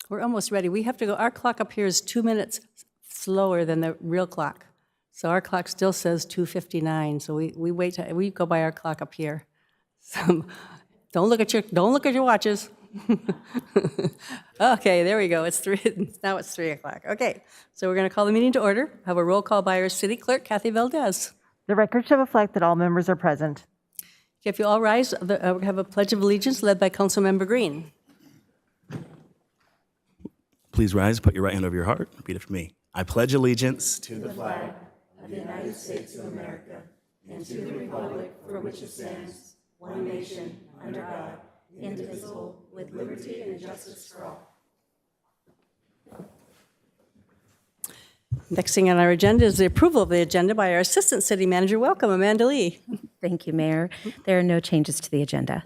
We're almost ready. We have to go. Our clock up here is 2 minutes slower than the real clock. So our clock still says 2:59. So we wait. We go by our clock up here. So don't look at your watches. Okay, there we go. It's 3. Now it's 3 o'clock. Okay, so we're going to call the meeting to order. Have a roll call by our city clerk, Kathy Valdez. The record shall reflect that all members are present. If you all rise, we have a pledge of allegiance led by Councilmember Green. Please rise, put your right hand over your heart, repeat after me. I pledge allegiance to the flag of the United States of America and to the republic for which it stands, one nation, under God, indivisible, with liberty and justice for all. Next thing on our agenda is the approval of the agenda by our Assistant City Manager. Welcome, Amanda Lee. Thank you, Mayor. There are no changes to the agenda.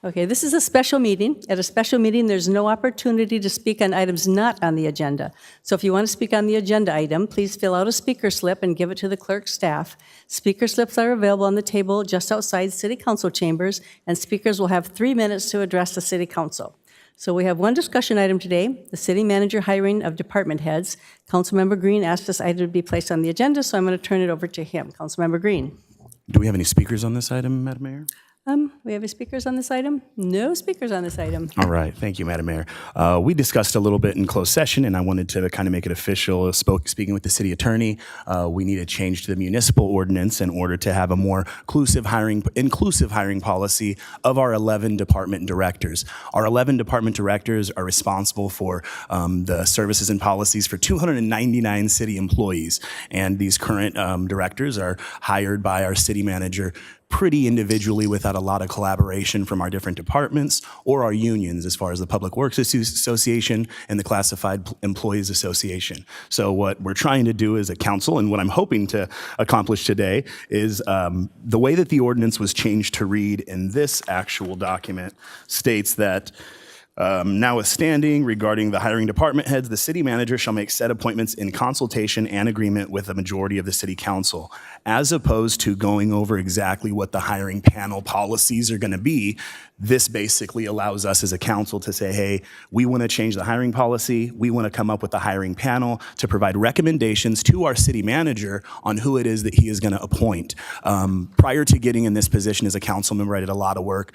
Okay, this is a special meeting. At a special meeting, there's no opportunity to speak on items not on the agenda. So if you want to speak on the agenda item, please fill out a speaker slip and give it to the clerk's staff. Speaker slips are available on the table just outside City Council chambers, and speakers will have 3 minutes to address the City Council. So we have one discussion item today, the City Manager hiring of department heads. Councilmember Green asked this item to be placed on the agenda, so I'm going to turn it over to him. Councilmember Green. Do we have any speakers on this item, Madam Mayor? We have any speakers on this item? No speakers on this item. All right. Thank you, Madam Mayor. We discussed a little bit in closed session, and I wanted to kind of make it official. Speaking with the city attorney, we need a change to the municipal ordinance in order to have a more inclusive hiring policy of our 11 department directors. Our 11 department directors are responsible for the services and policies for 299 city employees, and these current directors are hired by our city manager pretty individually without a lot of collaboration from our different departments or our unions as far as the Public Works Association and the Classified Employees Association. So what we're trying to do as a council, and what I'm hoping to accomplish today, is the way that the ordinance was changed to read in this actual document states that notwithstanding regarding the hiring department heads, the city manager shall make said appointments in consultation and agreement with the majority of the city council, as opposed to going over exactly what the hiring panel policies are going to be. This basically allows us as a council to say, hey, we want to change the hiring policy. We want to come up with the hiring panel to provide recommendations to our city manager on who it is that he is going to appoint. Prior to getting in this position as a council member, I did a lot of work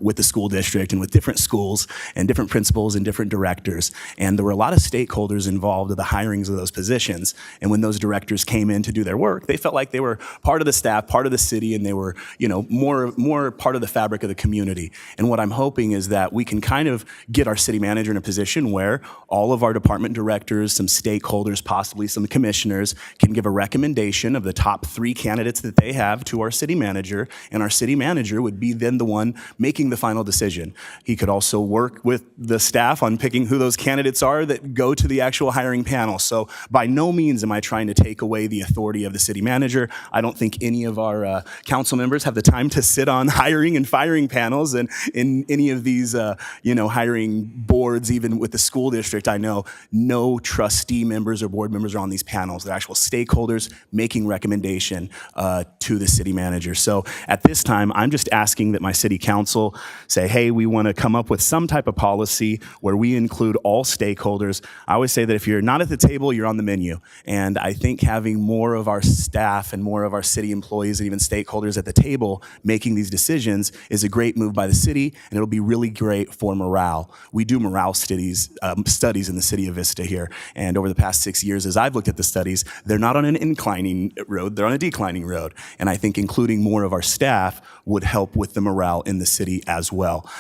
with the school district and with different schools and different principals and different directors. And there were a lot of stakeholders involved in the hirings of those positions. And when those directors came in to do their work, they felt like they were part of the staff, part of the city, and they were, more part of the fabric of the community. And what I'm hoping is that we can kind of get our city manager in a position where all of our department directors, some stakeholders, possibly some commissioners, can give a recommendation of the top 3 candidates that they have to our city manager, and our city manager would be then the one making the final decision. He could also work with the staff on picking who those candidates are that go to the actual hiring panel. So by no means am I trying to take away the authority of the city manager. I don't think any of our council members have the time to sit on hiring and firing panels and in any of these, hiring boards. Even with the school district, I know no trustee members or board members are on these panels. They're actual stakeholders making recommendation to the city manager. So at this time, I'm just asking that my city council say, hey, we want to come up with some type of policy where we include all stakeholders. I always say that if you're not at the table, you're on the menu. And I think having more of our staff and more of our city employees and even stakeholders at the table making these decisions is a great move by the city, and it'll be really great for morale. We do morale studies in the city of Vista here, and over the past 6 years, as I've looked at the studies, they're not on an inclining road, they're on a declining road. And I think including more of our staff would help with the morale in the city as well.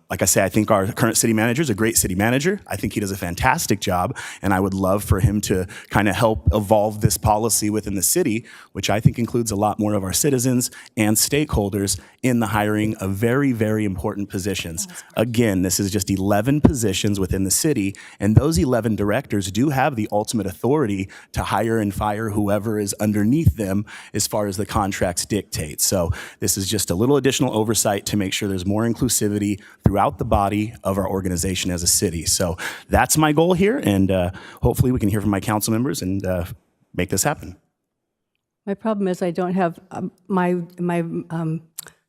Like I say, I think our current city manager is a great city manager. I think he does a fantastic job, and I would love for him to kind of help evolve this policy within the city, which I think includes a lot more of our citizens and stakeholders in the hiring of very, very important positions. Again, this is just 11 positions within the city, and those 11 directors do have the ultimate authority to hire and fire whoever is underneath them as far as the contracts dictate. So this is just a little additional oversight to make sure there's more inclusivity throughout the body of our organization as a city. So that's my goal here, and hopefully we can hear from my council members and make this happen. My problem is I don't have, my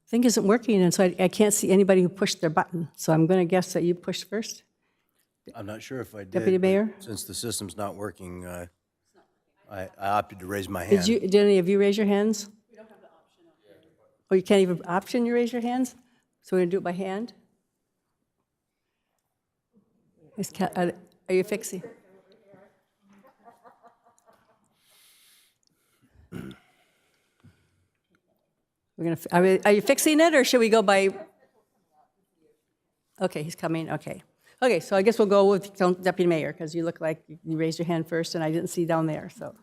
thing isn't working, and so I can't see anybody who pushed their button. So I'm going to guess that you pushed first. I'm not sure if I did. Deputy but Mayor? Since the system's not working, I opted to raise my hand. Did any of you raise your hands? We don't have the option. Oh, you can't even option you raise your hands? So we're gonna do it by hand? Are you fixing? Are you fixing it, or should we go by? Okay, he's coming, okay. Okay, so I guess we'll go with Deputy Mayor, because you look like you raised your hand first, and I didn't see down there, so.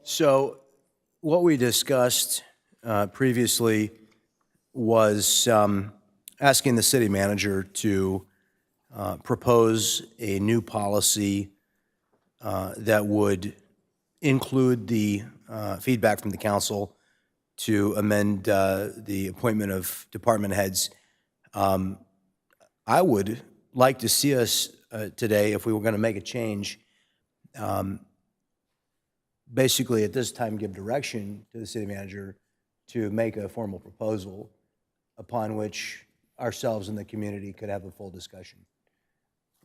So what we discussed previously was asking the city manager to propose a new policy that would include the feedback from the council to amend the appointment of department heads. I would like to see us today, if we were going to make a change, basically at this time give direction to the city manager to make a formal proposal upon which ourselves and the community could have a full discussion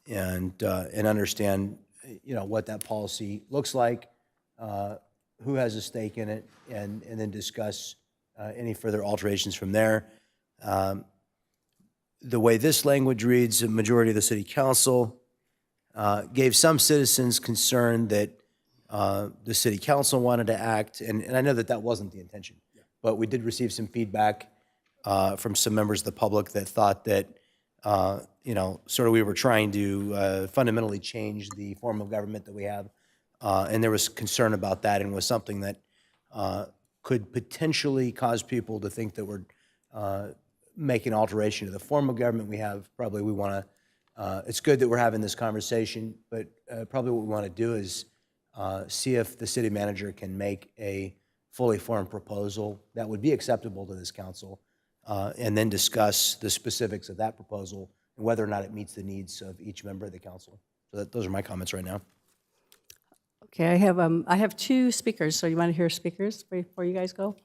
and understand, what that policy looks like, who has a stake in it, and then discuss any further alterations from there. The way this language reads, the majority of the city council gave some citizens concern that the city council wanted to act, and I know that that wasn't the intention, but we did receive some feedback from some members of the public that thought that, sort of we were trying to fundamentally change the form of government that we have, and there was concern about that, and was something that could potentially cause people to think that we're making alteration to the form of government we have. Probably we want to, it's good that we're having this conversation, but probably what we want to do is see if the city manager can make a fully formed proposal that would be acceptable to this council, and then discuss the specifics of that proposal and whether or not it meets the needs of each member of the council. So those are my comments right now. Okay, I have two speakers, so you want to hear speakers before you guys go?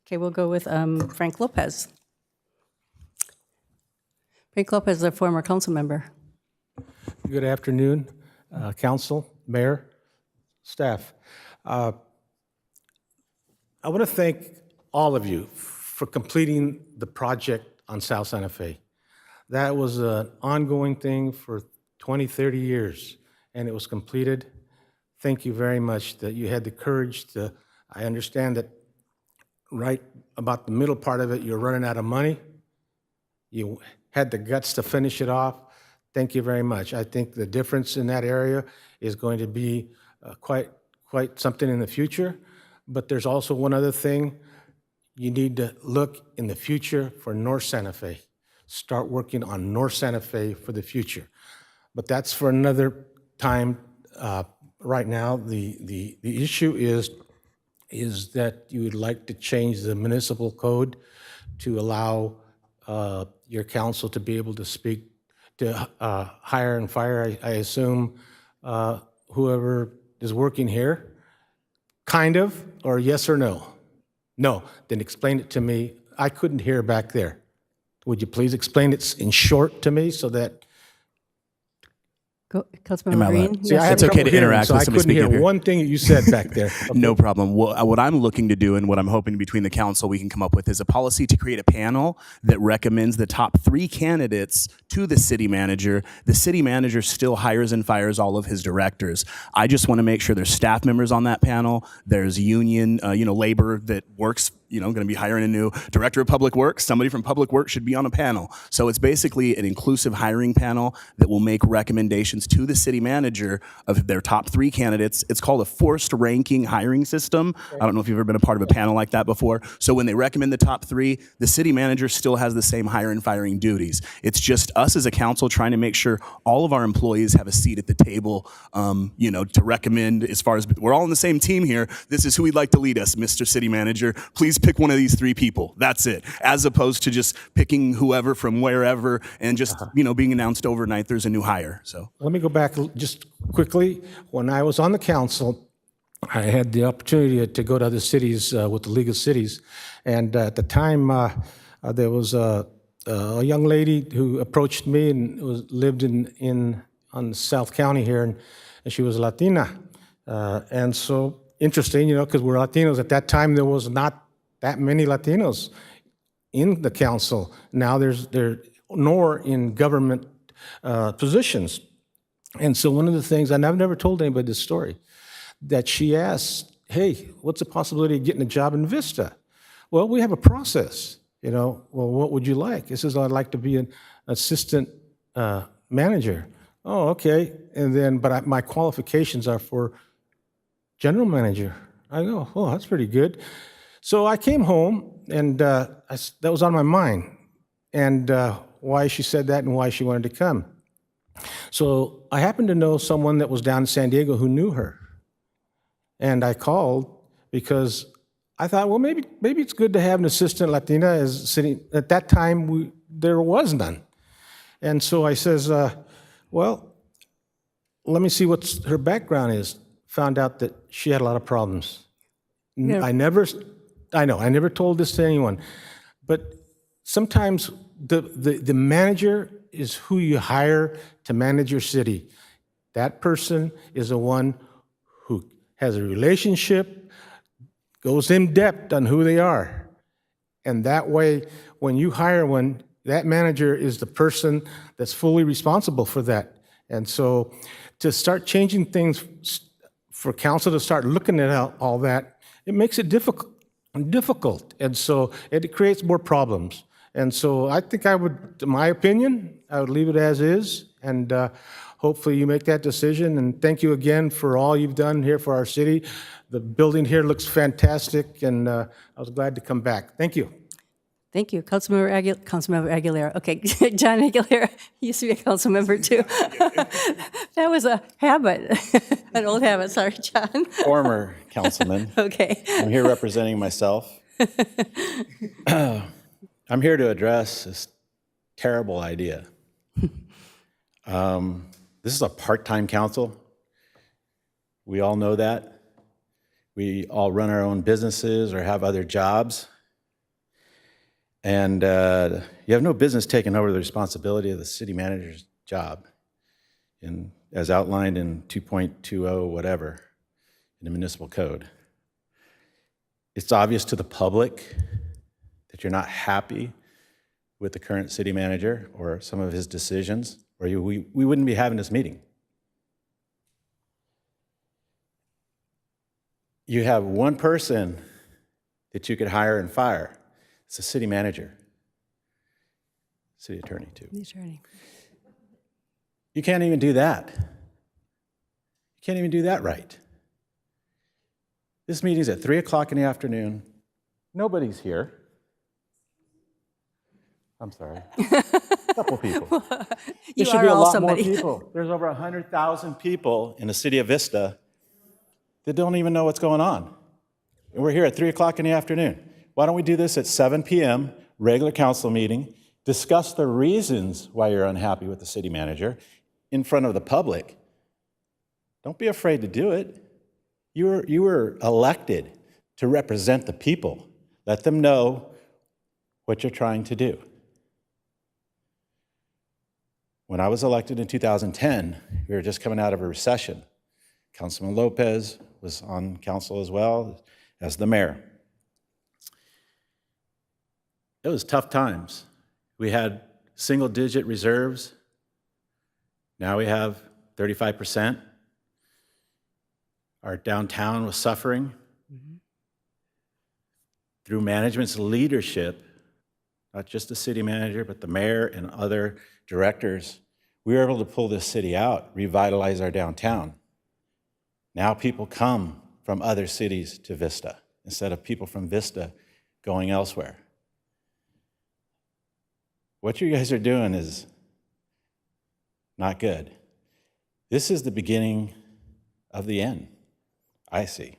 Okay, we'll go with Frank Lopez. Frank Lopez is a former council member. Good afternoon, council, mayor, staff. I want to thank all of you for completing the project on South Santa Fe. That was an ongoing thing for 20, 30 years, and it was completed. Thank you very much that you had the courage to, I understand that right about the middle part of it, you're running out of money. You had the guts to finish it off. Thank you very much. I think the difference in that area is going to be quite something in the future. But there's also one other thing. You need to look in the future for North Santa Fe. Start working on North Santa Fe for the future. But that's for another time. Right now, the issue is that you would like to change the municipal code to allow your council to be able to speak to hire and fire, I assume, whoever is working here. Kind of, or yes or no? No, then explain it to me. I couldn't hear back there. Would you please explain it in short to me so that... Councilmember Green? See, I have It's okay trouble to interact hearing, with so somebody I couldn't speaking hear up here. one thing that you said back there. No problem. Well, what I'm looking to do and what I'm hoping between the council we can come up with is a policy to create a panel that recommends the top 3 candidates to the city manager. The city manager still hires and fires all of his directors. I just want to make sure there's staff members on that panel. There's union, labor that works, going to be hiring a new director of public works. Somebody from public works should be on a panel. So it's basically an inclusive hiring panel that will make recommendations to the city manager of their top 3 candidates. It's called a forced ranking hiring system. I don't know if you've ever been a part of a panel like that before. So when they recommend the top 3, the city manager still has the same hire and firing duties. It's just us as a council trying to make sure all of our employees have a seat at the table, to recommend as far as we're all on the same team here. This is who we'd like to lead us, Mr. City Manager. Please pick one of these 3 people. That's it. As opposed to just picking whoever from wherever and just, being announced overnight there's a new hire. So Let me go back just quickly. When I was on the council, I had the opportunity to go to other cities with the League of Cities. And at the time, there was a young lady who approached me and lived on South County here, and she was Latina. And so interesting, because we're Latinos. At that time, there was not that many Latinos in the council. Now nor in government positions. And so one of the things, and I've never told anybody this story, that she asked, hey, what's the possibility of getting a job in Vista? Well, we have a process, well, what would you like? It says, I'd like to be an assistant manager. Oh, okay. And then, but my qualifications are for general manager. I go, oh, that's pretty good. So I came home, and that was on my mind, and why she said that and why she wanted to come. So I happened to know someone that was down in San Diego who knew her. And I called because I thought, well, maybe it's good to have an assistant Latina as sitting. At that time, there was none. And so I says, well, let me see what her background is. Found out that she had a lot of problems. Yeah. I never told this to anyone, but sometimes the manager is who you hire to manage your city. That person is the one who has a relationship, goes in depth on who they are. And that way, when you hire one, that manager is the person that's fully responsible for that. And so to start changing things, for council to start looking at all that, it makes it difficult. And so it creates more problems. And so I think in my opinion, I would leave it as is, and hopefully you make that decision. And thank you again for all you've done here for our city. The building here looks fantastic, and I was glad to come back. Thank you. Thank you. Councilmember Aguilera. Okay, John Aguilera used to be a council member too. That was a habit, an old habit. Sorry, John. Former councilman. Okay. I'm here representing myself. I'm here to address this terrible idea. This is a part-time council. We all know that. We all run our own businesses or have other jobs. And you have no business taking over the responsibility of the city manager's job, as outlined in 2.20 whatever in the municipal code. It's obvious to the public that you're not happy with the current city manager or some of his decisions, or we wouldn't be having this meeting. You have one person that you could hire and fire. It's the city manager, city attorney too. The attorney. You can't even do that. You can't even do that right. This meeting's at 3 o'clock in the afternoon. Nobody's here. I'm sorry. A couple people. You There should are be a all lot somebody. more people. There's over 100,000 people in the city of Vista that don't even know what's going on. And we're here at 3 o'clock in the afternoon. Why don't we do this at 7 p.m., regular council meeting, discuss the reasons why you're unhappy with the city manager in front of the public. Don't be afraid to do it. You were elected to represent the people. Let them know what you're trying to do. When I was elected in 2010, we were just coming out of a recession. Councilman Lopez was on council as well as the mayor. It was tough times. We had single-digit reserves. Now we have 35%. Our downtown was suffering. Through management's leadership, not just the city manager, but the mayor and other directors, we were able to pull this city out, revitalize our downtown. Now people come from other cities to Vista instead of people from Vista going elsewhere. What you guys are doing is not good. This is the beginning of the end, I see.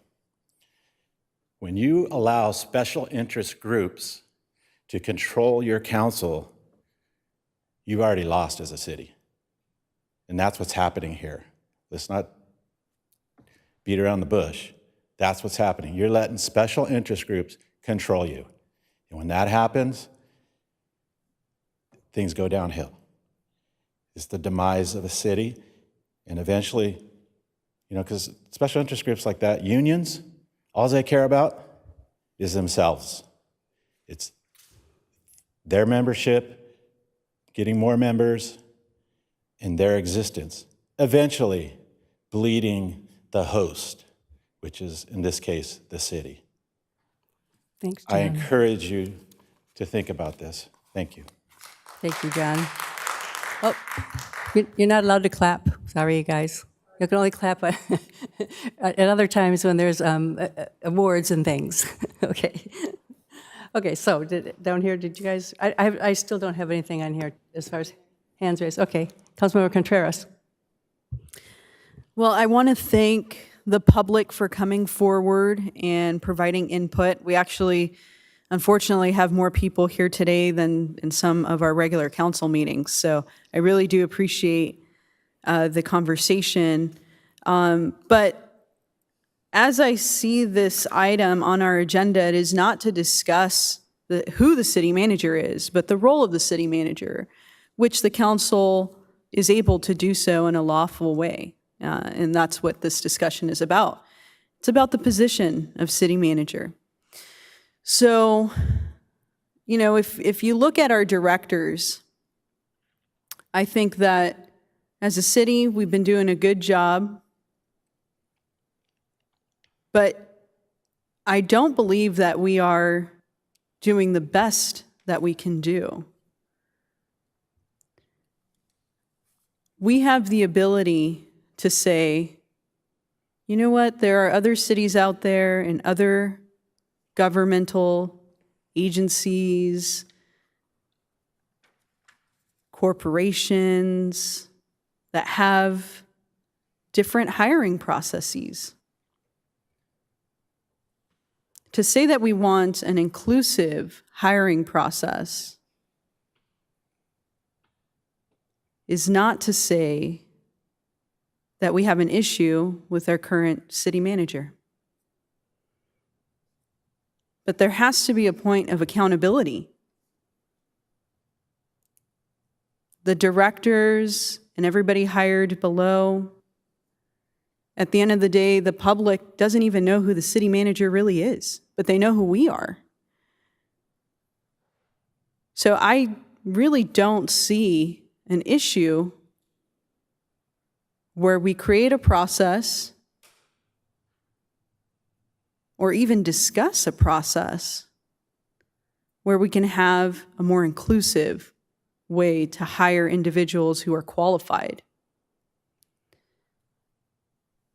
When you allow special interest groups to control your council, you've already lost as a city. And that's what's happening here. Let's not beat around the bush. That's what's happening. You're letting special interest groups control you. And when that happens, things go downhill. It's the demise of a city, and eventually, because special interest groups like that, unions, all they care about is themselves. It's their membership, getting more members, and their existence, eventually bleeding the host, which is, in this case, the city. Thanks, I John. encourage you to think about this. Thank you. Thank you, John. Oh, you're not allowed to clap. Sorry, you guys. You can only clap at other times when there's awards and things. Okay. Okay, so down here, did you guys, I still don't have anything on here as far as hands raised. Okay, Councilmember Contreras. Well, I want to thank the public for coming forward and providing input. We actually, unfortunately, have more people here today than in some of our regular council meetings. So I really do appreciate the conversation. But as I see this item on our agenda, it is not to discuss who the city manager is, but the role of the city manager, which the council is able to do so in a lawful way. And that's what this discussion is about. It's about the position of city manager. So, if you look at our directors, I think that as a city, we've been doing a good job. But I don't believe that we are doing the best that we can do. We have the ability to say, you know what, there are other cities out there and other governmental agencies, corporations that have different hiring processes. To say that we want an inclusive hiring process is not to say that we have an issue with our current city manager. But there has to be a point of accountability. The directors and everybody hired below, at the end of the day, the public doesn't even know who the city manager really is, but they know who we are. So I really don't see an issue where we create a process or even discuss a process where we can have a more inclusive way to hire individuals who are qualified.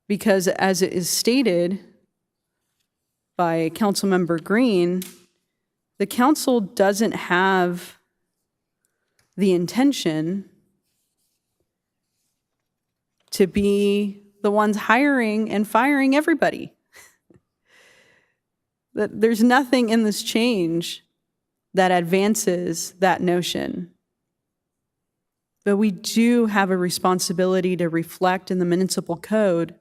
Because as it is stated by Councilmember Green, the council doesn't have the intention to be the ones hiring and firing everybody. That there's nothing in this change that advances that notion. But we do have a responsibility to reflect in the municipal code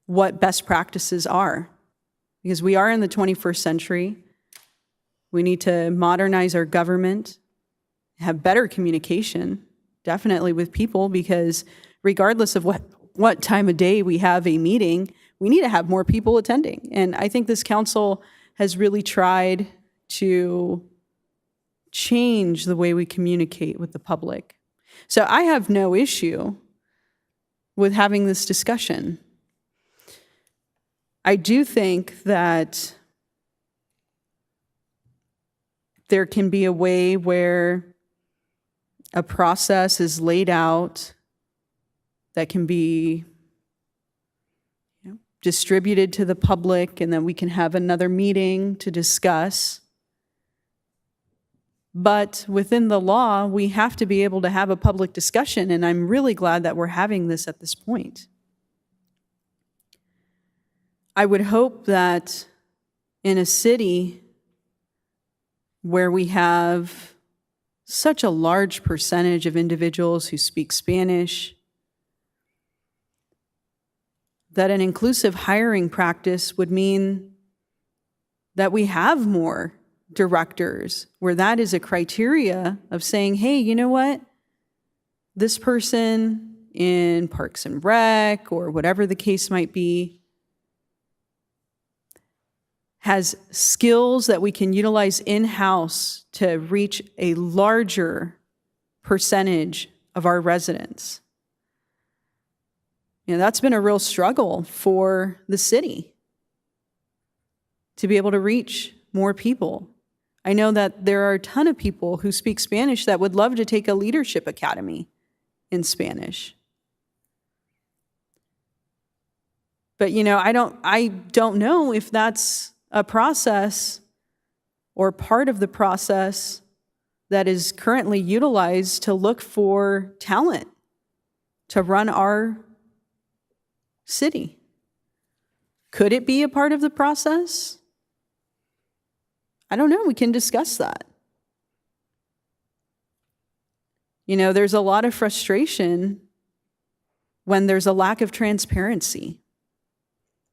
what best practices are. Because we are in the 21st century. We need to modernize our government, have better communication, definitely with people, because regardless of what time of day we have a meeting, we need to have more people attending. And I think this council has really tried to change the way we communicate with the public. So I have no issue with having this discussion. I do think that there can be a way where a process is laid out that can be distributed to the public, and then we can have another meeting to discuss. But within the law, we have to be able to have a public discussion, and I'm really glad that we're having this at this point. I would hope that in a city where we have such a large percentage of individuals who speak Spanish, that an inclusive hiring practice would mean that we have more directors where that is a criteria of saying, hey, you know what? This person in Parks and Rec or whatever the case might be has skills that we can utilize in-house to reach a larger percentage of our residents. You know, that's been a real struggle for the city to be able to reach more people. I know that there are a ton of people who speak Spanish that would love to take a leadership academy in Spanish. But, you know, I don't know if that's a process or part of the process that is currently utilized to look for talent to run our city. Could it be a part of the process? I don't know. We can discuss that. You know, there's a lot of frustration when there's a lack of transparency.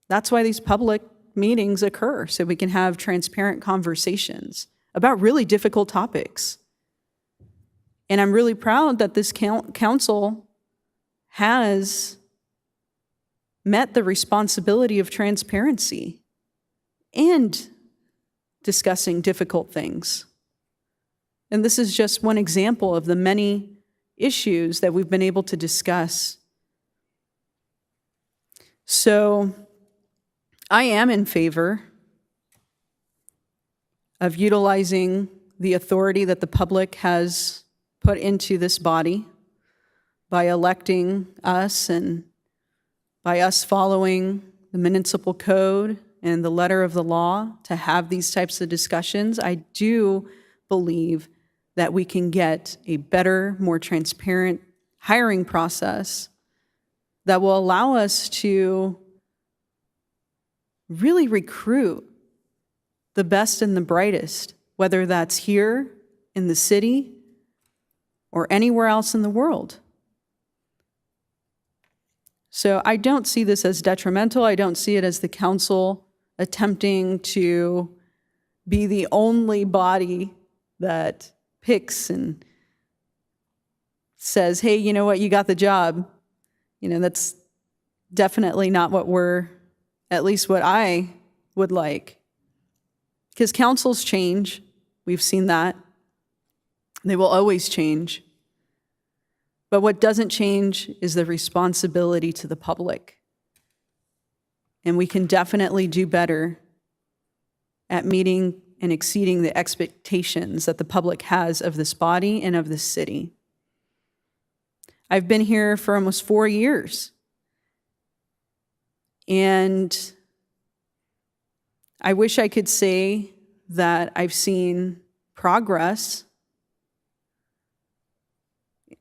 That's why these public meetings occur, so we can have transparent conversations about really difficult topics. And I'm really proud that this council has met the responsibility of transparency and discussing difficult things. And this is just one example of the many issues that we've been able to discuss. So I am in favor of utilizing the authority that the public has put into this body by electing us and by us following the municipal code and the letter of the law to have these types of discussions. I do believe that we can get a better, more transparent hiring process that will allow us to really recruit the best and the brightest, whether that's here in the city or anywhere else in the world. So I don't see this as detrimental. I don't see it as the council attempting to be the only body that picks and says, hey, you know what, you got the job. You know, that's definitely not what at least what I would like. Because councils change. We've seen that. They will always change. But what doesn't change is the responsibility to the public. And we can definitely do better at meeting and exceeding the expectations that the public has of this body and of this city. I've been here for almost 4 years. And I wish I could say that I've seen progress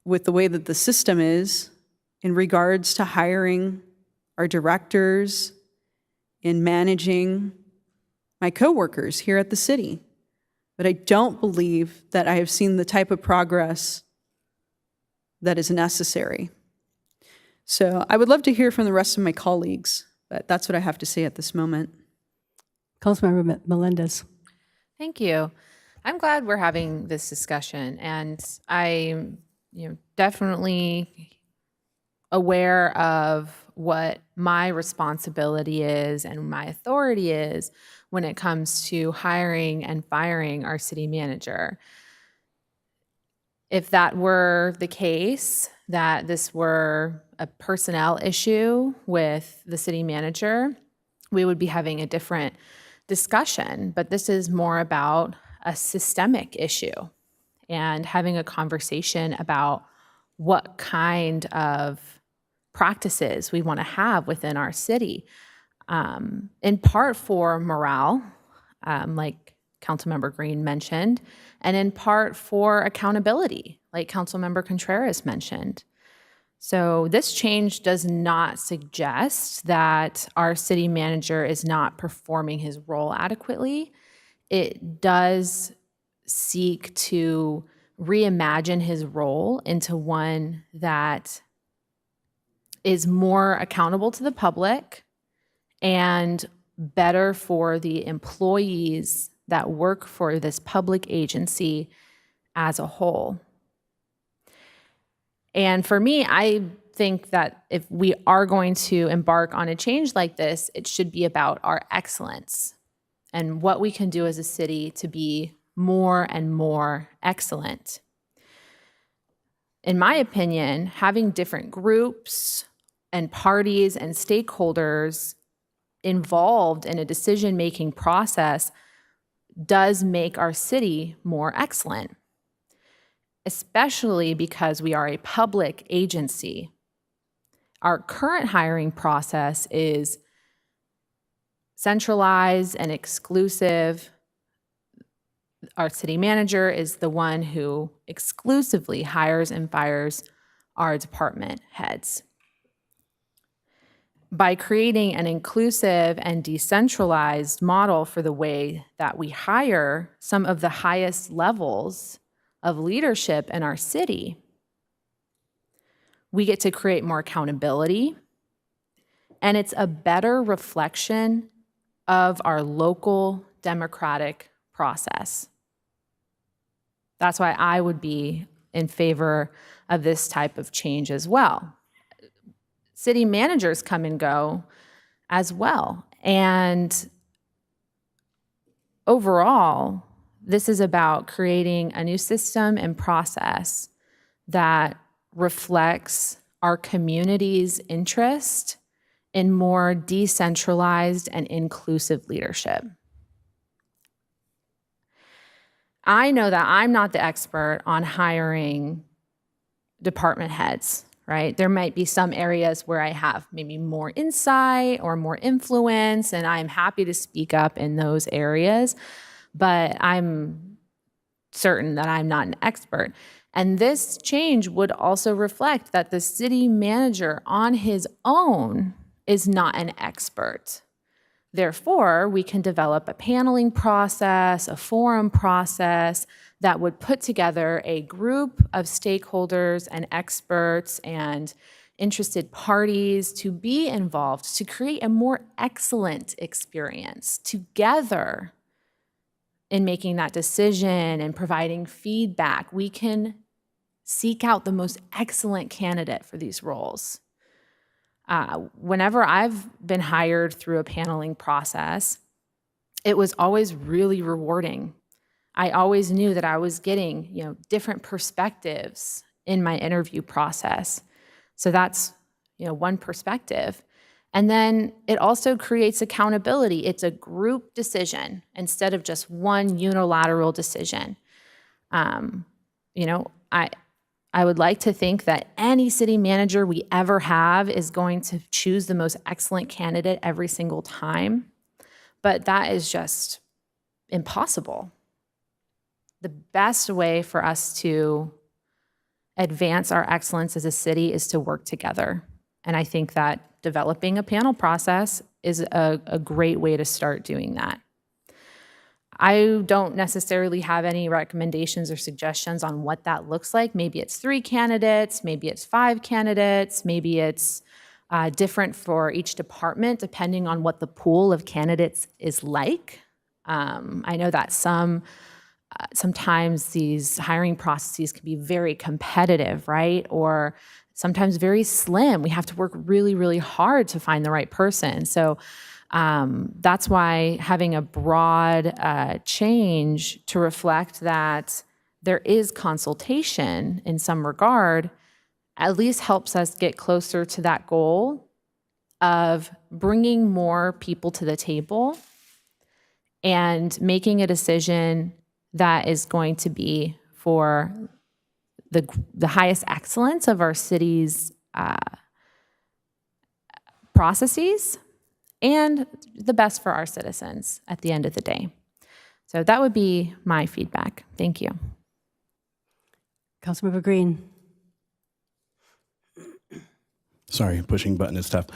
with the way that the system is in regards to hiring our directors and managing my coworkers here at the city. But I don't believe that I have seen the type of progress that is necessary. So I would love to hear from the rest of my colleagues, but that's what I have to say at this moment. Councilmember Melendez. Thank you. I'm glad we're having this discussion, and I'm definitely aware of what my responsibility is and my authority is when it comes to hiring and firing our city manager. If that were the case, that this were a personnel issue with the city manager, we would be having a different discussion. But this is more about a systemic issue and having a conversation about what kind of practices we want to have within our city, in part for morale, like Councilmember Green mentioned, and in part for accountability, like Councilmember Contreras mentioned. So this change does not suggest that our city manager is not performing his role adequately. It does seek to reimagine his role into one that is more accountable to the public and better for the employees that work for this public agency as a whole. And for me, I think that if we are going to embark on a change like this, it should be about our excellence and what we can do as a city to be more and more excellent. In my opinion, having different groups and parties and stakeholders involved in a decision-making process does make our city more excellent, especially because we are a public agency. Our current hiring process is centralized and exclusive. Our city manager is the one who exclusively hires and fires our department heads. By creating an inclusive and decentralized model for the way that we hire some of the highest levels of leadership in our city, we get to create more accountability, and it's a better reflection of our local democratic process. That's why I would be in favor of this type of change as well. City managers come and go as well. And overall, this is about creating a new system and process that reflects our community's interest in more decentralized and inclusive leadership. I know that I'm not the expert on hiring department heads, right? There might be some areas where I have maybe more insight or more influence, and I'm happy to speak up in those areas, but I'm certain that I'm not an expert. And this change would also reflect that the city manager on his own is not an expert. Therefore, we can develop a paneling process, a forum process that would put together a group of stakeholders and experts and interested parties to be involved to create a more excellent experience together in making that decision and providing feedback. We can seek out the most excellent candidate for these roles. Whenever I've been hired through a paneling process, it was always really rewarding. I always knew that I was getting, different perspectives in my interview process. So that's, one perspective. And then it also creates accountability. It's a group decision instead of just one unilateral decision. I would like to think that any city manager we ever have is going to choose the most excellent candidate every single time, but that is just impossible. The best way for us to advance our excellence as a city is to work together. And I think that developing a panel process is a great way to start doing that. I don't necessarily have any recommendations or suggestions on what that looks like. Maybe it's 3 candidates, maybe it's 5 candidates, maybe it's different for each department depending on what the pool of candidates is like. I know that sometimes these hiring processes can be very competitive, right? Or sometimes very slim. We have to work really, really hard to find the right person. So that's why having a broad change to reflect that there is consultation in some regard at least helps us get closer to that goal of bringing more people to the table and making a decision that is going to be for the highest excellence of our city's processes and the best for our citizens at the end of the day. So that would be my feedback. Thank you. Councilmember Green. Sorry, pushing button is tough.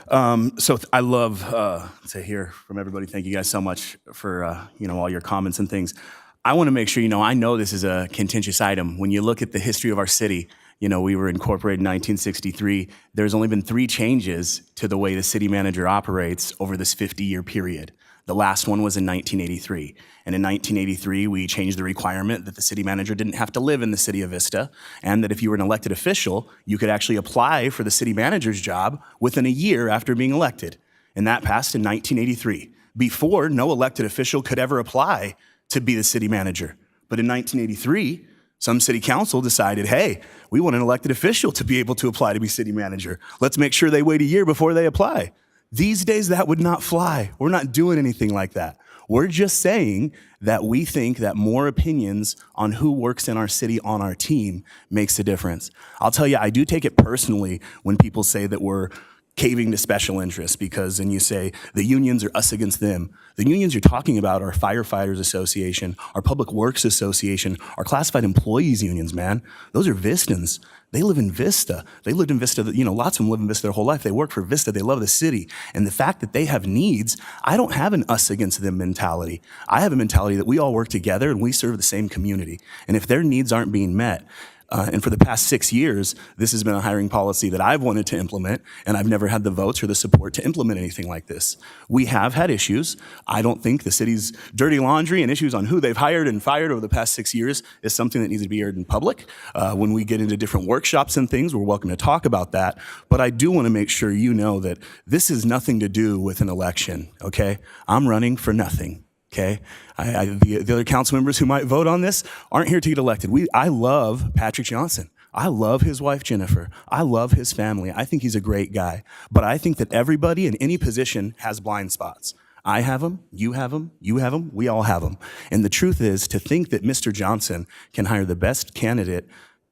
I love to hear from everybody. Thank you guys so much for all your comments and things. I want to make sure I know this is a contentious item. When you look at the history of our city, we were incorporated in 1963. There's only been 3 changes to the way the city manager operates over this 50-year period. The last one was in 1983. And in 1983, we changed the requirement that the city manager didn't have to live in the city of Vista, and that if you were an elected official, you could actually apply for the city manager's job within a year after being elected. And that passed in 1983. Before, no elected official could ever apply to be the city manager. But in 1983, some city council decided, hey, we want an elected official to be able to apply to be city manager. Let's make sure they wait a year before they apply. These days, that would not fly. We're not doing anything like that. We're just saying that we think that more opinions on who works in our city on our team makes a difference. I'll tell you, I do take it personally when people say that we're caving to special interests, because then you say the unions are us against them. The unions you're talking about are Firefighters Association, our Public Works Association, our classified employees unions, man. Those are Vistans. They live in Vista. They lived in Vista, lots of them live in Vista their whole life. They work for Vista. They love the city. And the fact that they have needs, I don't have an us against them mentality. I have a mentality that we all work together and we serve the same community. And if their needs aren't being met, and for the past 6 years, this has been a hiring policy that I've wanted to implement, and I've never had the votes or the support to implement anything like this. We have had issues. I don't think the city's dirty laundry and issues on who they've hired and fired over the past 6 years is something that needs to be aired in public. When we get into different workshops and things, we're welcome to talk about that. But I do want to make sure you know that this has nothing to do with an election, okay? I'm running for nothing. Okay, the other council members who might vote on this aren't here to get elected. I love Patrick Johnson. I love his wife, Jennifer. I love his family. I think he's a great guy. But I think that everybody in any position has blind spots. I have them, you have them, you have them, we all have them. And the truth is, to think that Mr. Johnson can hire the best candidate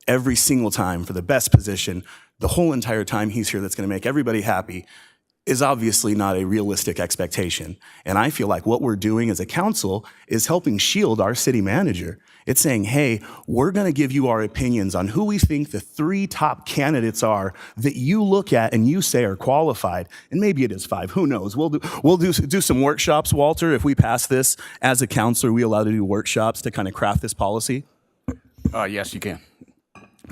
every single time for the best position, the whole entire time he's here, that's going to make everybody happy, is obviously not a realistic expectation. And I feel like what we're doing as a council is helping shield our city manager. It's saying, hey, we're going to give you our opinions on who we think the 3 top candidates are that you look at and you say are qualified. And maybe it is 5, who knows? We'll do some workshops, Walter. If we pass this as a council, are we allowed to do workshops to kind of craft this policy? Yes, you can.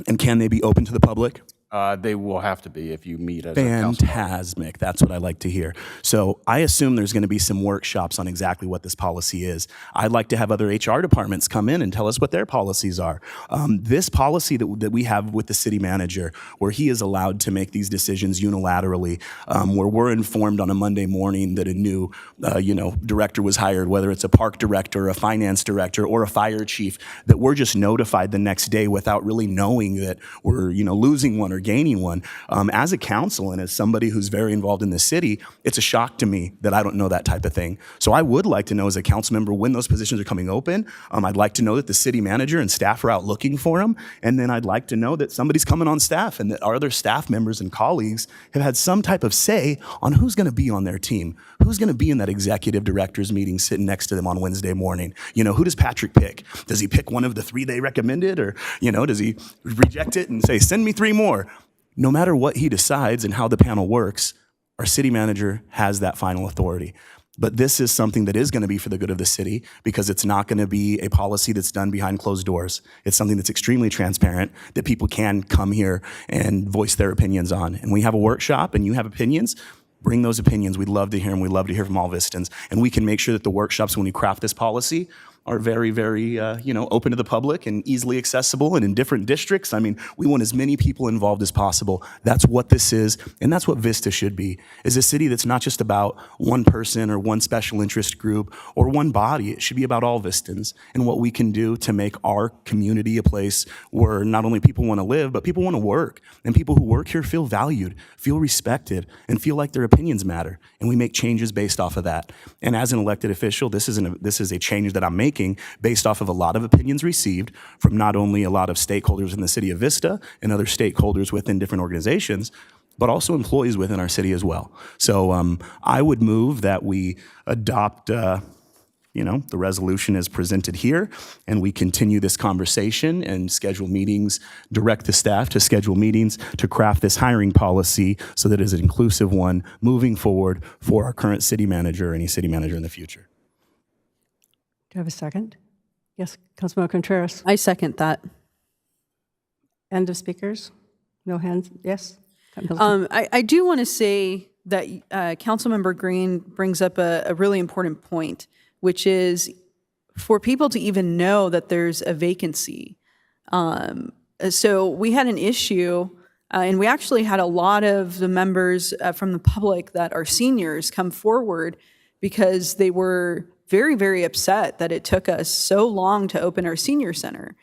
And can they be open to the public? They will have to be if you meet as a council. Fantastic. That's what I like to hear. So I assume there's going to be some workshops on exactly what this policy is. I'd like to have other HR departments come in and tell us what their policies are. This policy that we have with the city manager, where he is allowed to make these decisions unilaterally, where we're informed on a Monday morning that a new director was hired, whether it's a park director, a finance director, or a fire chief, that we're just notified the next day without really knowing that we're losing one or gaining one. As a council and as somebody who's very involved in the city, it's a shock to me that I don't know that type of thing. So I would like to know as a council member when those positions are coming open. I'd like to know that the city manager and staff are out looking for them. And then I'd like to know that somebody's coming on staff and that our other staff members and colleagues have had some type of say on who's going to be on their team, who's going to be in that executive director's meeting sitting next to them on Wednesday morning. Who does Patrick pick? Does he pick one of the 3 they recommended? Or, does he reject it and say, send me 3 more? No matter what he decides and how the panel works, our city manager has that final authority. But this is something that is going to be for the good of the city, because it's not going to be a policy that's done behind closed doors. It's something that's extremely transparent that people can come here and voice their opinions on. And we have a workshop and you have opinions. Bring those opinions. We'd love to hear them. We'd love to hear from all Vistans. And we can make sure that the workshops, when we craft this policy, are very, very, open to the public and easily accessible and in different districts. I mean, we want as many people involved as possible. That's what this is, and that's what Vista should be, is a city that's not just about one person or one special interest group or one body. It should be about all Vistans and what we can do to make our community a place where not only people want to live, but people want to work. And people who work here feel valued, feel respected, and feel like their opinions matter. And we make changes based off of that. And as an elected official, this is a change that I'm making based off of a lot of opinions received from not only a lot of stakeholders in the city of Vista and other stakeholders within different organizations, but also employees within our city as well. So I would move that we adopt, the resolution as presented here, and we continue this conversation and schedule meetings, direct the staff to schedule meetings to craft this hiring policy so that it is an inclusive one moving forward for our current city manager or any city manager in the future. Do I have a second? Yes, Councilmember Contreras. I second that. End of speakers? No hands? Yes? I do want to say that Councilmember Green brings up a really important point, which is for people to even know that there's a vacancy. So we had an issue, and we actually had a lot of the members from the public that are seniors come forward because they were very, very upset that it took us so long to open our senior center.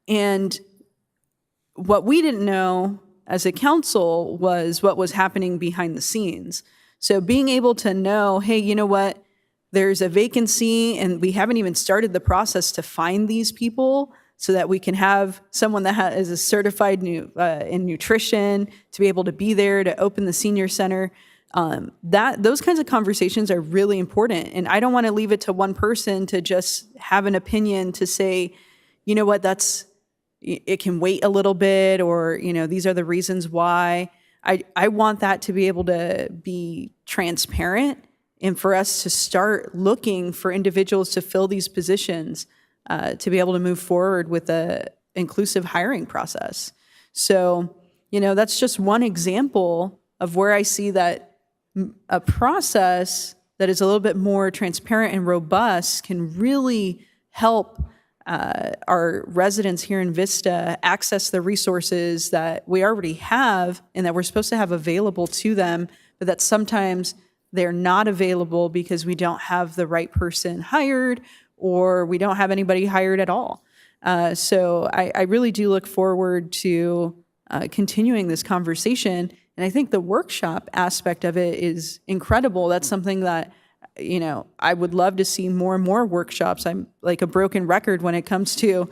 And what we didn't know as a council was what was happening behind the scenes. So being able to know, hey, you know what, there's a vacancy and we haven't even started the process to find these people so that we can have someone that is a certified in nutrition to be able to be there to open the senior center. Those kinds of conversations are really important. And I don't want to leave it to one person to just have an opinion to say, you know what, it can wait a little bit, or, these are the reasons why. I want that to be able to be transparent and for us to start looking for individuals to fill these positions, to be able to move forward with the inclusive hiring process. So, that's just one example of where I see that a process that is a little bit more transparent and robust can really help our residents here in Vista access the resources that we already have and that we're supposed to have available to them, but that sometimes they're not available because we don't have the right person hired or we don't have anybody hired at all. So I really do look forward to continuing this conversation. And I think the workshop aspect of it is incredible. That's something that I would love to see more and more workshops. I'm like a broken record when it comes to,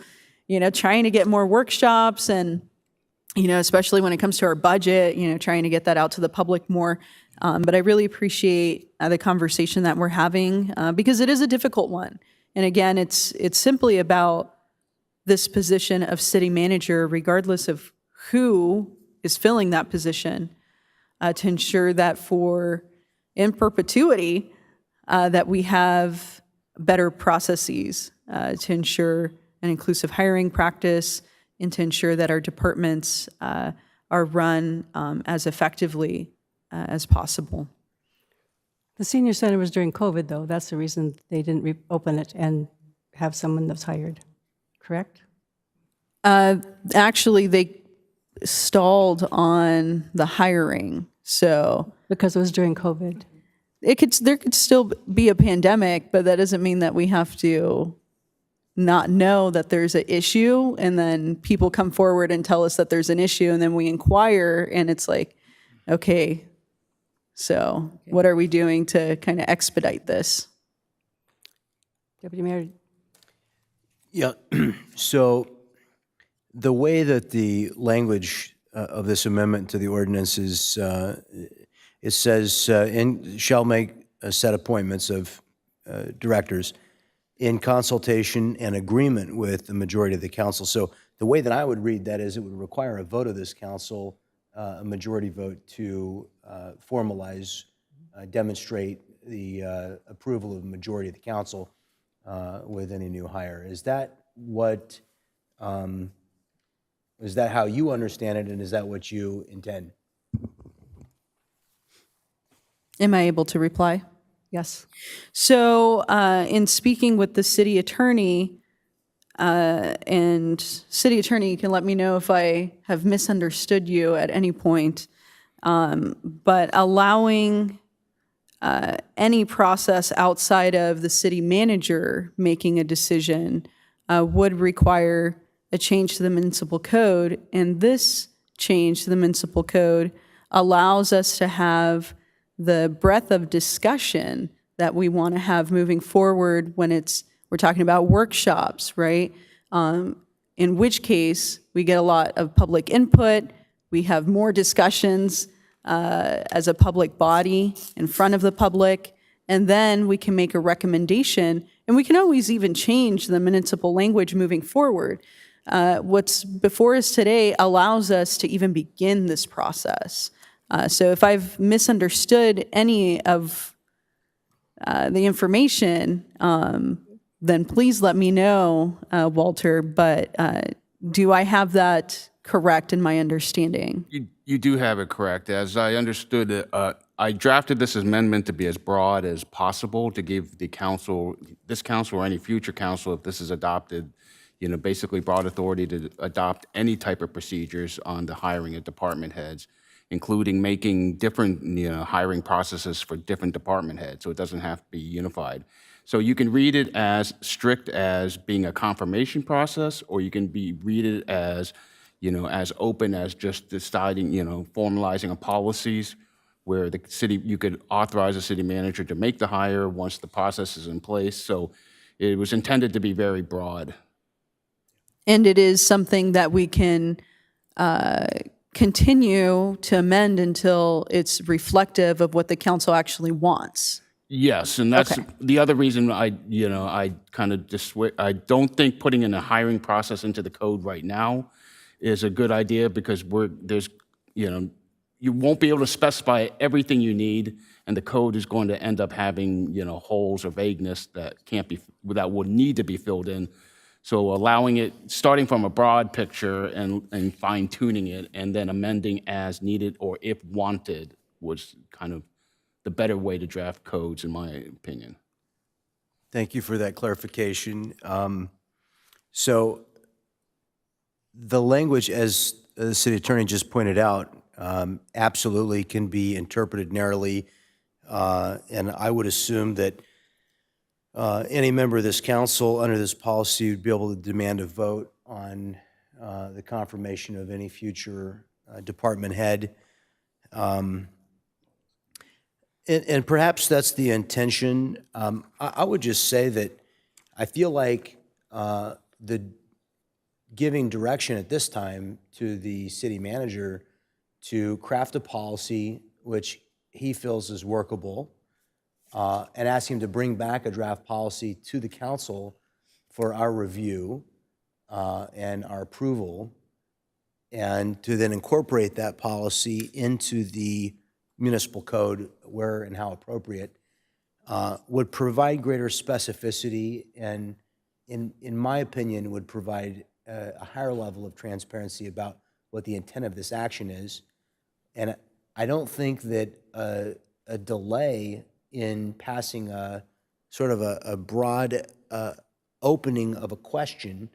trying to get more workshops and, especially when it comes to our budget, trying to get that out to the public more. But I really appreciate the conversation that we're having because it is a difficult one. And again, it's simply about this position of city manager, regardless of who is filling that position, to ensure that in perpetuity, that we have better processes to ensure an inclusive hiring practice and to ensure that our departments are run as effectively as possible. The senior center was during COVID, though. That's the reason they didn't open it and have someone that's hired, correct? Actually, they stalled on the hiring, so. Because it was during COVID. There could still be a pandemic, but that doesn't mean that we have to not know that there's an issue and then people come forward and tell us that there's an issue and then we inquire and it's like, okay, so what are we doing to kind of expedite this? Deputy Mayor. Yeah, so the way that the language of this amendment to the ordinance is, it says, shall make a set appointments of directors in consultation and agreement with the majority of the council. So the way that I would read that is it would require a vote of this council, a majority vote to formalize, demonstrate the approval of the majority of the council with any new hire. Is that what, is that how you understand it, and is that what you intend? Am I able to reply? Yes. So in speaking with the city attorney, and city attorney, you can let me know if I have misunderstood you at any point, but allowing any process outside of the city manager making a decision would require a change to the municipal code, and this change to the municipal code allows us to have the breadth of discussion that we want to have moving forward when we're talking about workshops, right? In which case, we get a lot of public input, we have more discussions as a public body in front of the public, and then we can make a recommendation, and we can always even change the municipal language moving forward. What's before us today allows us to even begin this process. So if I've misunderstood any of the information, then please let me know, Walter, but do I have that correct in my understanding? You do have it correct. As I understood it, I drafted this amendment to be as broad as possible to give the council, this council or any future council, if this is adopted, basically broad authority to adopt any type of procedures on the hiring of department heads, including making different, hiring processes for different department heads, so it doesn't have to be unified. So you can read it as strict as being a confirmation process, or you can read it as, as open as just deciding, formalizing a policies where the city, you could authorize the city manager to make the hire once the process is in place. So it was intended to be very broad. And it is something that we can continue to amend until it's reflective of what the council actually wants. Yes, and that's the other reason I kind of I don't think putting in a hiring process into the code right now is a good idea, because you won't be able to specify everything you need, and the code is going to end up having, holes or vagueness that that would need to be filled in. So allowing it, starting from a broad picture and fine tuning it, and then amending as needed or if wanted, was kind of the better way to draft codes, in my opinion. Thank you for that clarification. So the language, as the city attorney just pointed out, absolutely can be interpreted narrowly, and I would assume that any member of this council under this policy would be able to demand a vote on the confirmation of any future department head. And perhaps that's the intention. I would just say that I feel like the giving direction at this time to the city manager to craft a policy which he feels is workable, and ask him to bring back a draft policy to the council for our review and our approval, and to then incorporate that policy into the municipal code where and how appropriate, would provide greater specificity, and in my opinion would provide a higher level of transparency about what the intent of this action is. And I don't think that a delay in passing a sort of a broad opening of a question,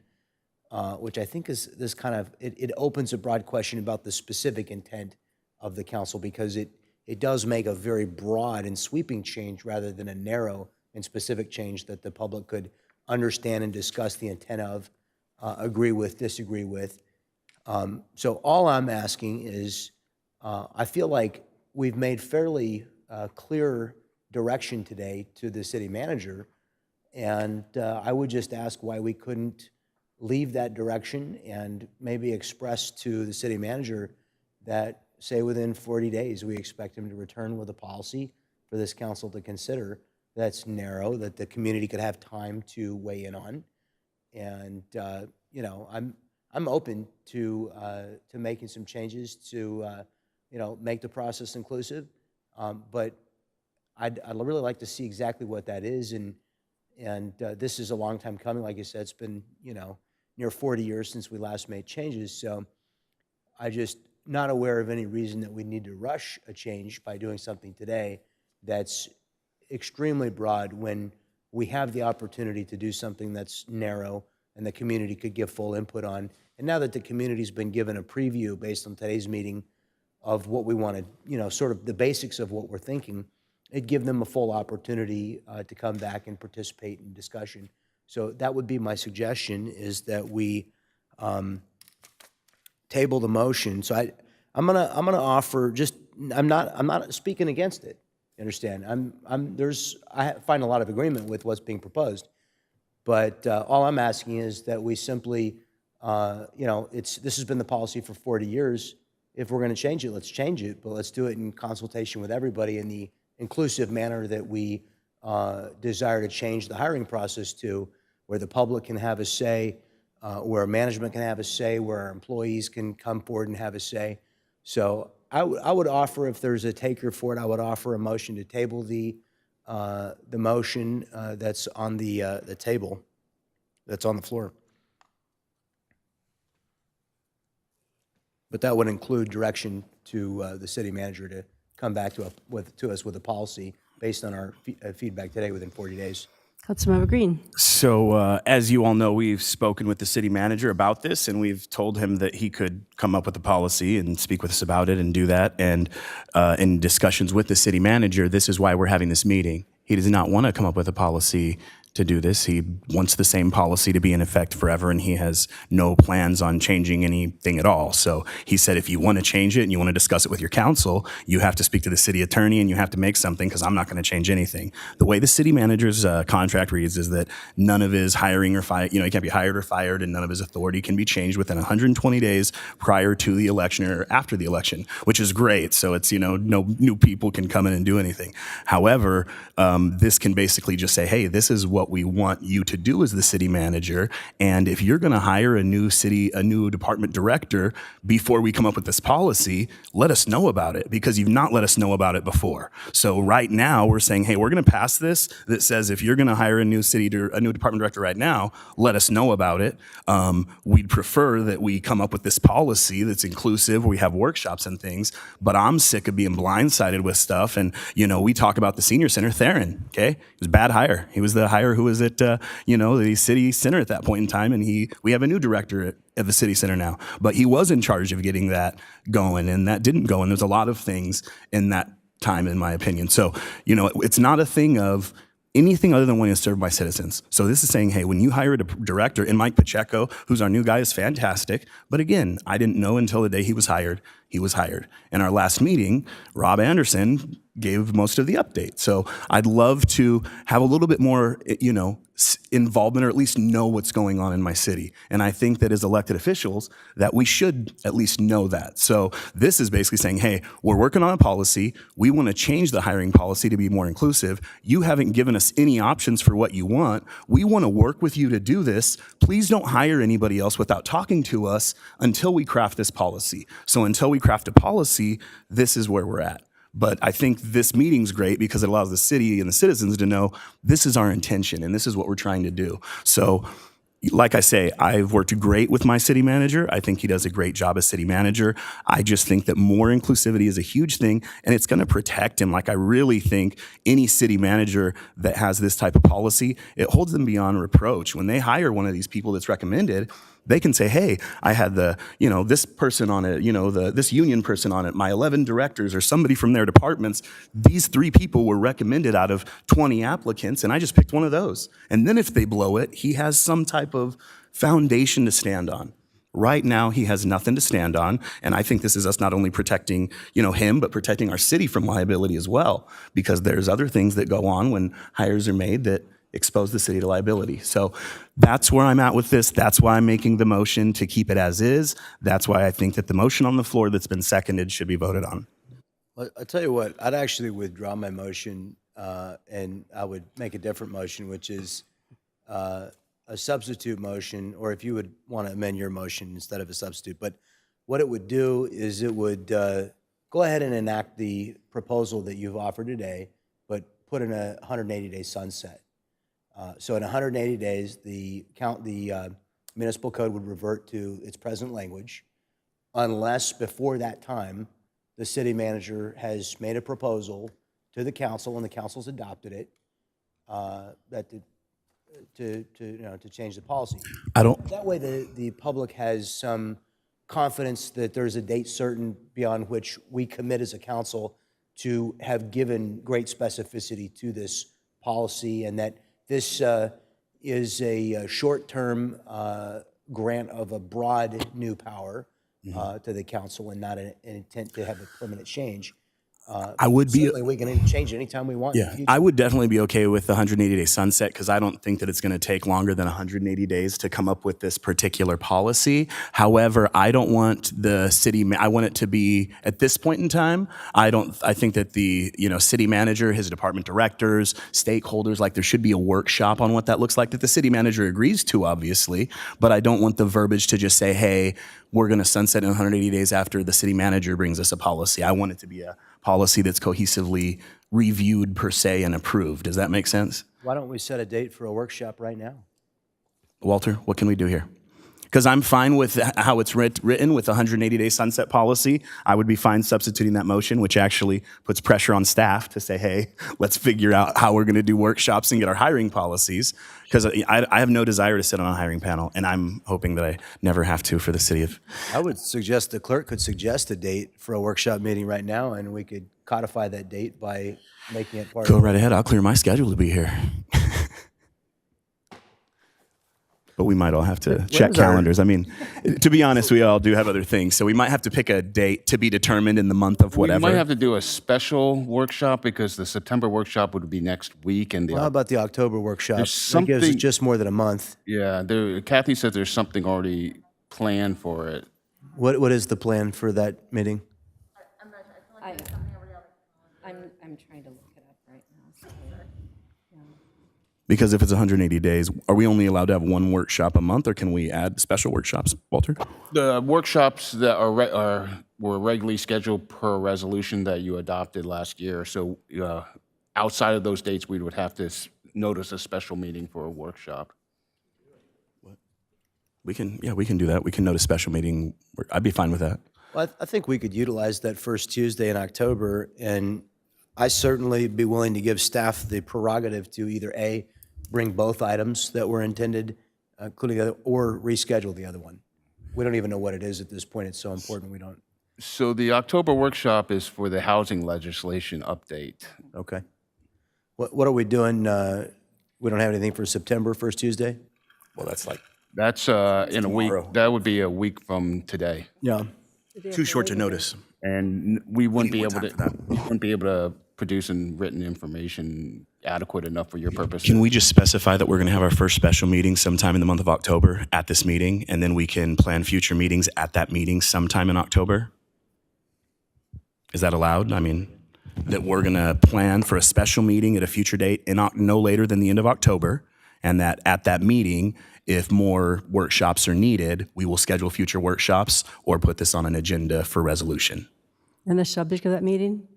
which I think is this kind of, it opens a broad question about the specific intent of the council, because it does make a very broad and sweeping change rather than a narrow and specific change that the public could understand and discuss the intent of, agree with, disagree with. So all I'm asking is, I feel like we've made fairly clear direction today to the city manager, and I would just ask why we couldn't leave that direction and maybe express to the city manager that, say, within 40 days, we expect him to return with a policy for this council to consider that's narrow, that the community could have time to weigh in on. And I'm open to making some changes to make the process inclusive, but I'd really like to see exactly what that is. And this is a long time coming. Like I said, it's been near 40 years since we last made changes. So I just not aware of any reason that we need to rush a change by doing something today that's extremely broad when we have the opportunity to do something that's narrow and the community could give full input on. And now that the community's been given a preview based on today's meeting of what we wanted, sort of the basics of what we're thinking, it'd give them a full opportunity to come back and participate in discussion. So that would be my suggestion, is that we table the motion. So I'm gonna offer, just I'm not speaking against it. You understand? I find a lot of agreement with what's being proposed, but all I'm asking is that we simply, this has been the policy for 40 years. If we're going to change it, let's change it, but let's do it in consultation with everybody in the inclusive manner that we desire to change the hiring process to, where the public can have a say, where management can have a say, where our employees can come forward and have a say. So I would offer, if there's a taker for it, I would offer a motion to table the motion that's on the table, that's on the floor. But that would include direction to the city manager to come back to us with a policy based on our feedback today within 40 days. Councilmember Green. So, as you all know, we've spoken with the city manager about this, and we've told him that he could come up with a policy and speak with us about it and do that. And in discussions with the city manager, this is why we're having this meeting. He does not want to come up with a policy to do this. He wants the same policy to be in effect forever, and he has no plans on changing anything at all. So he said, if you want to change it and you want to discuss it with your council, you have to speak to the city attorney and you have to make something, because I'm not going to change anything. The way the city manager's contract reads is that none of his hiring or fire, he can't be hired or fired, and none of his authority can be changed within 120 days prior to the election or after the election, which is great. So it's, no new people can come in and do anything. However, this can basically just say, hey, this is what we want you to do as the city manager. And if you're going to hire a new department director before we come up with this policy, let us know about it, because you've not let us know about it before. So right now we're saying, hey, we're going to pass this that says if you're going to hire a new department director right now, let us know about it. We'd prefer that we come up with this policy that's inclusive. We have workshops and things, but I'm sick of being blindsided with stuff. And, we talk about the senior center, Theron, okay? He was a bad hire. He was the hire who was at, the city center at that point in time. And we have a new director at the city center now, but he was in charge of getting that going, and that didn't go. And there's a lot of things in that time, in my opinion. So, it's not a thing of anything other than wanting to serve my citizens. So this is saying, hey, when you hire a director, and Mike Pacheco, who's our new guy, is fantastic. But again, I didn't know until the day he was hired. He was hired. In our last meeting, Rob Anderson gave most of the update. So I'd love to have a little bit more, involvement, or at least know what's going on in my city. And I think that as elected officials, that we should at least know that. So this is basically saying, hey, we're working on a policy. We want to change the hiring policy to be more inclusive. You haven't given us any options for what you want. We want to work with you to do this. Please don't hire anybody else without talking to us until we craft this policy. So until we craft a policy, this is where we're at. But I think this meeting's great because it allows the city and the citizens to know this is our intention and this is what we're trying to do. So like I say, I've worked great with my city manager. I think he does a great job as city manager. I just think that more inclusivity is a huge thing, and it's going to protect him. Like, I really think any city manager that has this type of policy, it holds them beyond reproach. When they hire one of these people that's recommended, they can say, hey, I had this person on it, this union person on it, my 11 directors or somebody from their departments. These 3 people were recommended out of 20 applicants, and I just picked one of those. And then if they blow it, he has some type of foundation to stand on. Right now, he has nothing to stand on, and I think this is us not only protecting, him, but protecting our city from liability as well, because there's other things that go on when hires are made that expose the city to liability. So that's where I'm at with this. That's why I'm making the motion to keep it as is. That's why I think that the motion on the floor that's been seconded should be voted on. Well, I'll tell you what, I'd actually withdraw my motion, and I would make a different motion, which is a substitute motion, or if you would want to amend your motion instead of a substitute. But what it would do is it would go ahead and enact the proposal that you've offered today, but put in a 180-day sunset. So in 180 days, the municipal code would revert to its present language, unless before that time the city manager has made a proposal to the council and the council's adopted it to change the policy. That way the public has some confidence that there's a date certain beyond which we commit as a council to have given great specificity to this policy, and that this is a short-term grant of a broad new power to the council, and not an intent to have a permanent change. I would be. Certainly, we can change it anytime we want. Yeah, I would definitely be okay with the 180-day sunset, because I don't think that it's going to take longer than 180 days to come up with this particular policy. However, I don't want the city. I want it to be at this point in time. I think that the city manager, his department directors, stakeholders, like, there should be a workshop on what that looks like that the city manager agrees to, obviously. But I don't want the verbiage to just say, hey, we're going to sunset in 180 days after the city manager brings us a policy. I want it to be a policy that's cohesively reviewed per se and approved. Does that make sense? Why don't we set a date for a workshop right now? Walter, what can we do here? Because I'm fine with how it's written with the 180-day sunset policy. I would be fine substituting that motion, which actually puts pressure on staff to say, hey, let's figure out how we're going to do workshops and get our hiring policies. Because I have no desire to sit on a hiring panel, and I'm hoping that I never have to for the city of. I would suggest the clerk could suggest a date for a workshop meeting right now, and we could codify that date by making it part Go of. right ahead. I'll clear my schedule to be here. But we might all have to check is our- calendars. I mean, to be honest, we all do have other things. So we might have to pick a date to be determined in the month of whatever. We might have to do a special workshop because the September workshop would be next week, and Well, how about the October workshop? There's That gives us something- just more than a month. Kathy said there's something already planned for it. What is the plan for that meeting? I'm trying to look it up right now. Because if it's 180 days, are we only allowed to have one workshop a month, or can we add special workshops, Walter? The workshops that were regularly scheduled per resolution that you adopted last year. So outside of those dates, we would have to notice a special meeting for a workshop. We can do that. We can note a special meeting. I'd be fine with that. Well, I think we could utilize that first Tuesday in October, and I certainly be willing to give staff the prerogative to either A, bring both items that were intended, including the other, or reschedule the other one. We don't even know what it is at this point. It's so important we don't. So the October workshop is for the housing legislation update. Okay. What are we doing? We don't have anything for September, first Tuesday? Well, that's like That's in a week. tomorrow. That would be a week from today. Yeah. too short to notice. And we wouldn't be able more to, time for we wouldn't be able to produce written information adequate enough for your purposes. Can we just specify that we're going to have our first special meeting sometime in the month of October at this meeting, and then we can plan future meetings at that meeting sometime in October? Is that allowed? I mean, that we're going to plan for a special meeting at a future date in no later than the end of October, and that at that meeting, if more workshops are needed, we will schedule future workshops or put this on an agenda for resolution. And the subject of that meeting?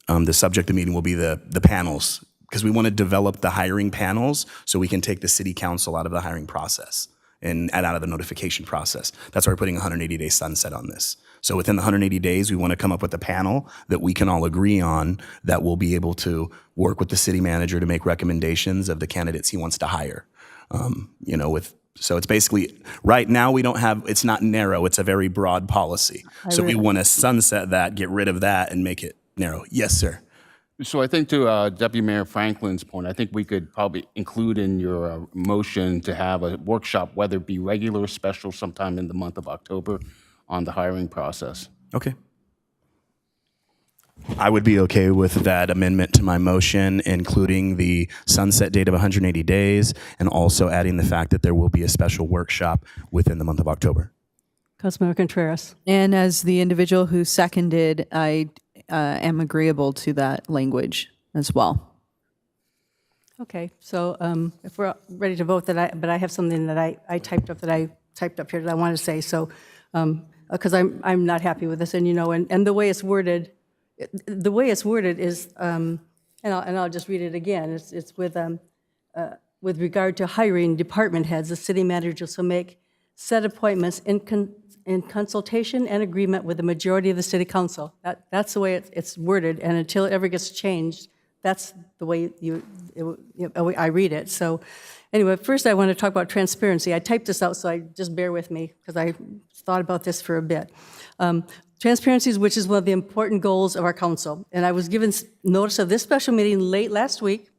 The subject of the meeting will be the panels, because we want to develop the hiring panels so we can take the city council out of the hiring process and out of the notification process. That's why we're putting a 180-day sunset on this. So within the 180 days, we want to come up with a panel that we can all agree on that will be able to work with the city manager to make recommendations of the candidates he wants to hire. So it's basically, right now we don't have, it's not narrow, it's a very broad policy. So we want to sunset that, get rid of that, and make it narrow. Yes, sir. So I think to Deputy Mayor Franklin's point, I think we could probably include in your motion to have a workshop, whether it be regular or special, sometime in the month of October on the hiring process. Okay. I would be okay with that amendment to my motion, including the sunset date of 180 days and also adding the fact that there will be a special workshop within the month of October. Councilmember Contreras. And as the individual who seconded, I am agreeable to that language as well. Okay, so if we're ready to vote, but I have something that I typed up here that I want to say. So, because I'm not happy with this, and and the way it's worded, is, and I'll just read it again. It's with regard to hiring department heads, the city manager shall make said appointments in consultation and agreement with the majority of the city council. That's the way it's worded, and until it ever gets changed, that's the way I read it. So anyway, first I want to talk about transparency. I typed this out, so just bear with me, because I thought about this for a bit. Transparency, which is one of the important goals of our council. And I was given notice of this special meeting late last week,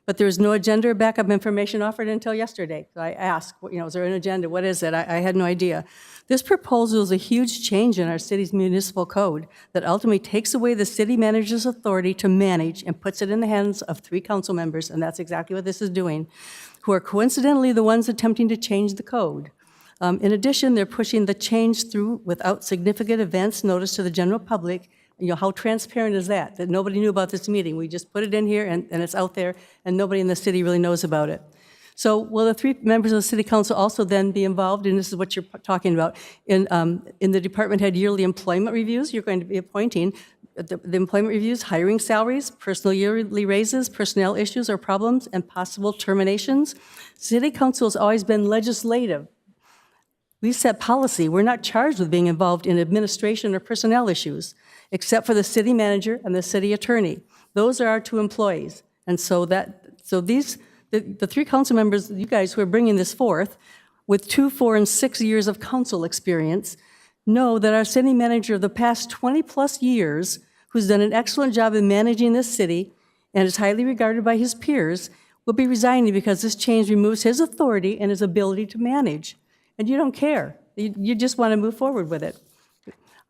but there was no agenda or backup information offered until yesterday. So I asked, is there an agenda? What is it? I had no idea. This proposal is a huge change in our city's municipal code that ultimately takes away the city manager's authority to manage and puts it in the hands of 3 council members, and that's exactly what this is doing, who are coincidentally the ones attempting to change the code. In addition, they're pushing the change through without significant advance notice to the general public. How transparent is that? That nobody knew about this meeting. We just put it in here, and it's out there, and nobody in the city really knows about it. So will the 3 members of the city council also then be involved, and this is what you're talking about, in the department head yearly employment reviews? You're going to be appointing the employment reviews, hiring salaries, personal yearly raises, personnel issues or problems, and possible terminations. City council has always been legislative. We set policy. We're not charged with being involved in administration or personnel issues, except for the city manager and the city attorney. Those are our two employees. And so the three council members, you guys who are bringing this forth, with 2, 4, and 6 years of council experience, know that our city manager of the past 20-plus years, who's done an excellent job in managing this city and is highly regarded by his peers, will be resigning because this change removes his authority and his ability to manage. And you don't care. You just want to move forward with it.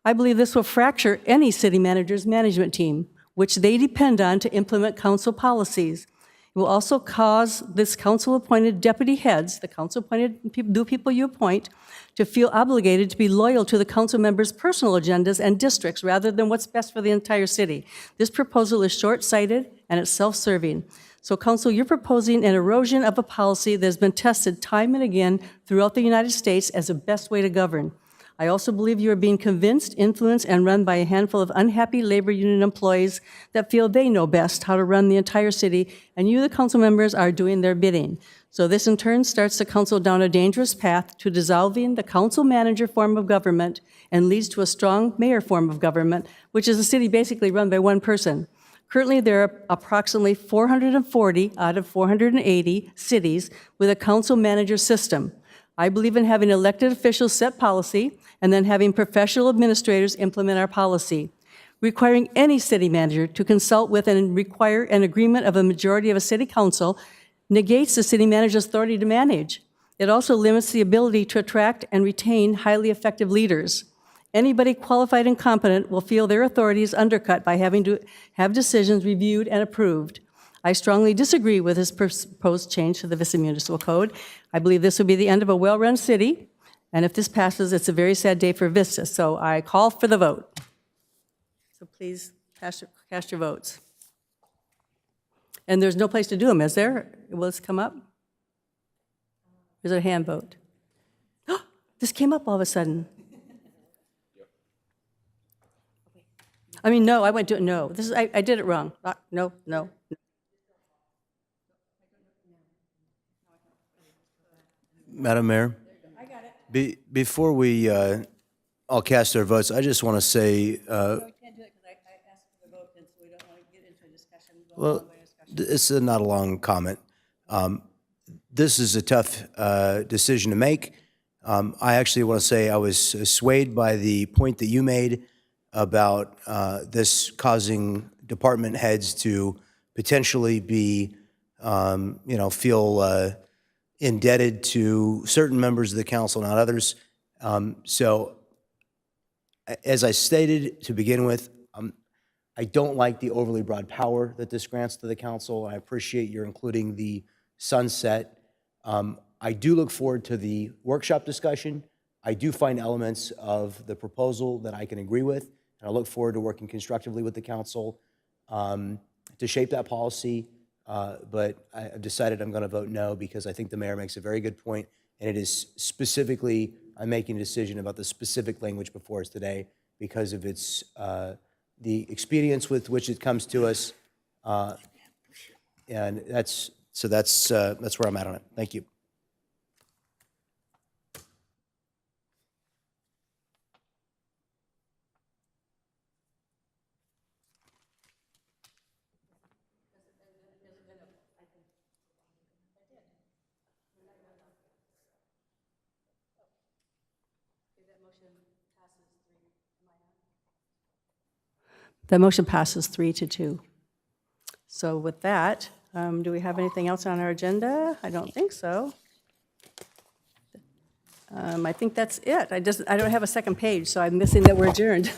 I believe this will fracture any city manager's management team, which they depend on to implement council policies. It will also cause this council-appointed deputy heads, the council-appointed people you appoint, to feel obligated to be loyal to the council members' personal agendas and districts rather than what's best for the entire city. This proposal is short-sighted and it's self-serving. So, council, you're proposing an erosion of a policy that has been tested time and again throughout the United States as the best way to govern. I also believe you are being convinced, influenced, and run by a handful of unhappy labor union employees that feel they know best how to run the entire city, and you, the council members, are doing their bidding. So this, in turn, starts the council down a dangerous path to dissolving the council manager form of government and leads to a strong mayor form of government, which is a city basically run by one person. Currently, there are approximately 440 out of 480 cities with a council manager system. I believe in having elected officials set policy and then having professional administrators implement our policy. Requiring any city manager to consult with and require an agreement of a majority of a city council negates the city manager's authority to manage. It also limits the ability to attract and retain highly effective leaders. Anybody qualified and competent will feel their authority is undercut by having to have decisions reviewed and approved. I strongly disagree with this proposed change to the Vista Municipal Code. I believe this will be the end of a well-run city, and if this passes, it's a very sad day for Vista. So I call for the vote. So please cast your votes. And there's no place to do them, is there? Will this come up? Is it a hand vote? This came up all of a sudden. I mean, no, I went to no. This is I did it wrong. No. Madam Mayor? I got it. Before we all cast our votes, I just want to say, We can't do it because I asked for the vote, and so we don't want to get into a discussion. well, this is not a long comment. This is a tough decision to make. I actually want to say I was swayed by the point that you made about this causing department heads to potentially be, feel indebted to certain members of the council, not others. So, as I stated to begin with, I don't like the overly broad power that this grants to the council. I appreciate your including the sunset. I do look forward to the workshop discussion. I do find elements of the proposal that I can agree with, and I look forward to working constructively with the council to shape that policy. But I've decided I'm going to vote no because I think the mayor makes a very good point, and it is specifically, I'm making a decision about the specific language before us today because of its the expedience with which it comes to us, and that's where I'm at on it. Thank you. The motion passes 3-2. So with that, do we have anything else on our agenda? I don't think so. I think that's it. I don't have a second page, so I'm missing that we're adjourned.